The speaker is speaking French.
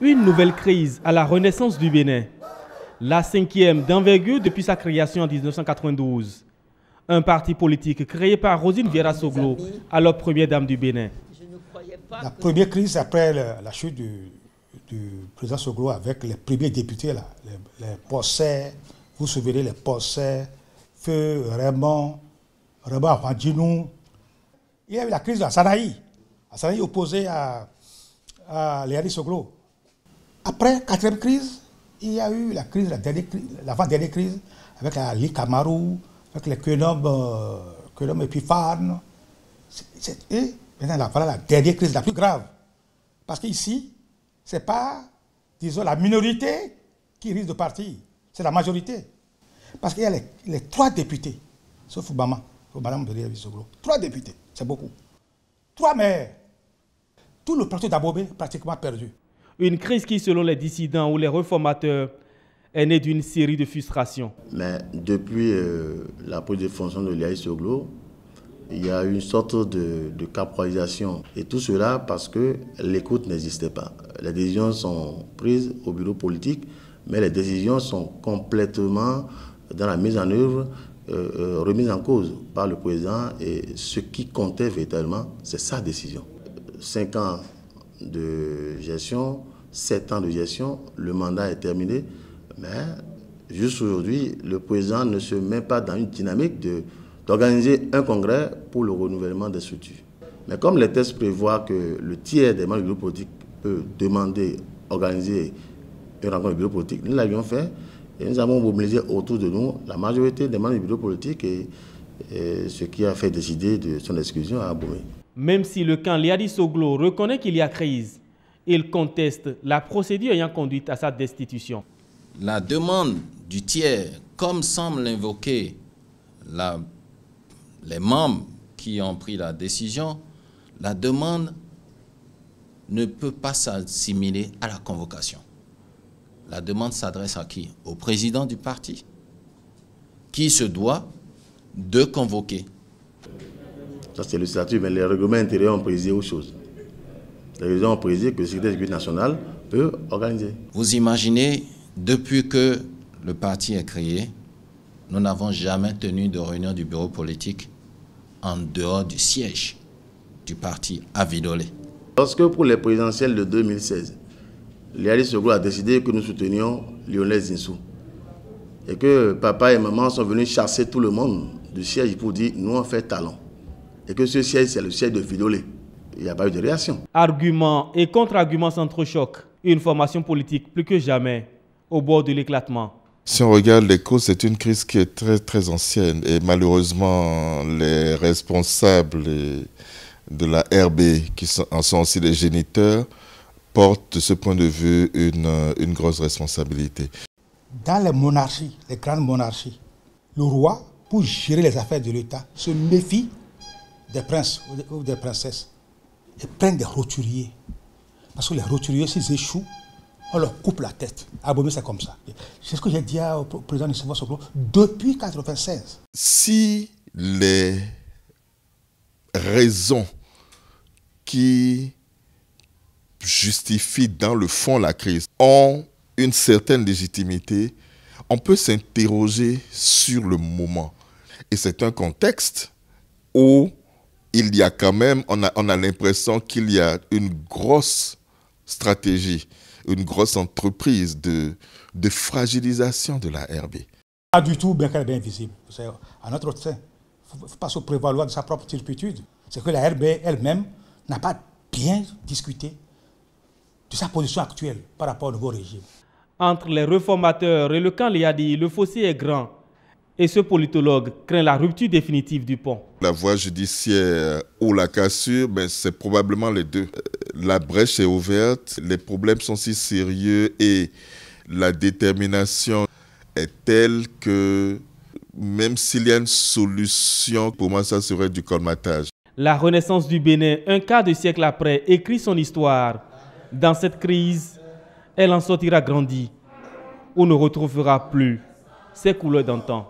Une nouvelle crise à la renaissance du Bénin. La cinquième d'envergure depuis sa création en 1992. Un parti politique créé par Rosine Vieira-Soglo, alors première dame du Bénin. La première crise après la chute du président Soglo avec les premiers députés, là, les procès, vous vous souvenez, les procès, Feu Raymond Juandjinou. Il y a eu la crise de Sanaï. Sanaï opposé à Léari Soglo. Après, quatrième crise, il y a eu la crise, l'avant-dernière crise, avec la Ligue Camarou, avec les Kenom et puis Farn. Et maintenant, voilà la dernière crise, la plus grave. Parce qu'ici, ce n'est pas, disons, la minorité qui risque de partir, c'est la majorité. Parce qu'il y a les 3 députés, sauf Obama, Madame Léari Soglo. 3 députés, c'est beaucoup. 3 maires. Tout le plateau d'Abomey est pratiquement perdu. Une crise qui, selon les dissidents ou les réformateurs, est née d'une série de frustrations. Mais depuis la prise de fonction de Léari Soglo, il y a une sorte de caporalisation. Et tout cela parce que l'écoute n'existait pas. Les décisions sont prises au bureau politique, mais les décisions sont complètement dans la mise en œuvre, remises en cause par le président. Et ce qui comptait véritablement, c'est sa décision. 5 ans de gestion, 7 ans de gestion, le mandat est terminé, mais juste aujourd'hui, le président ne se met pas dans une dynamique d'organiser un congrès pour le renouvellement des structures. Mais comme les textes prévoient que le tiers des membres du bureau politique peut demander, organiser une rencontre du bureau politique, nous l'avions fait et nous avons mobilisé autour de nous la majorité des membres du bureau politique et ce qui a fait décider de son exclusion à Abomey. Même si le camp Léari Soglo reconnaît qu'il y a crise, il conteste la procédure ayant conduit à sa destitution. La demande du tiers, comme semble l'invoquer les membres qui ont pris la décision, la demande ne peut pas s'assimiler à la convocation. La demande s'adresse à qui? Au président du parti, qui se doit de convoquer. Ça, c'est le statut, mais les règlements intérieurs ont précisé autre chose. Les règlements ont précisé que le secrétaire exécutif national peut organiser. Vous imaginez, depuis que le parti est créé, nous n'avons jamais tenu de réunion du bureau politique en dehors du siège du parti à Vidolé. Lorsque pour les présidentielles de 2016, Léari Soglo a décidé que nous soutenions Lionel Zinsou et que papa et maman sont venus chasser tout le monde du siège pour dire nous on fait talent. Et que ce siège, c'est le siège de Vidolé. Il n'y a pas eu de réaction. Arguments et contre-arguments s'entrechoquent. Une formation politique plus que jamais au bord de l'éclatement. Si on regarde les causes, c'est une crise qui est très très ancienne. Et malheureusement, les responsables de la RB, qui en sont aussi les géniteurs, portent de ce point de vue une grosse responsabilité. Dans les monarchies, les grandes monarchies, le roi, pour gérer les affaires de l'État, se méfie des princes ou des princesses et prennent des roturiers. Parce que les roturiers, s'ils échouent, on leur coupe la tête. À Abomey, c'est comme ça. C'est ce que j'ai dit au président de Soglo depuis 1996. Si les raisons qui justifient dans le fond la crise ont une certaine légitimité, on peut s'interroger sur le moment. Et c'est un contexte où il y a quand même, on a l'impression qu'il y a une grosse stratégie, une grosse entreprise de fragilisation de la RB. Pas du tout, bien qu'elle est bien visible. À notre sein, il ne faut pas se prévaloir de sa propre turpitude. C'est que la RB elle-même n'a pas bien discuté de sa position actuelle par rapport au nouveau régime. Entre les réformateurs et le camp Léadi, le fossé est grand. Et ce politologue craint la rupture définitive du pont. La voie judiciaire ou la cassure, ben c'est probablement les deux. La brèche est ouverte, les problèmes sont si sérieux et la détermination est telle que même s'il y a une solution, pour moi ça serait du colmatage. La renaissance du Bénin, un quart de siècle après, écrit son histoire. Dans cette crise, elle en sortira grandie, ou ne retrouvera plus ses couleurs d'antan.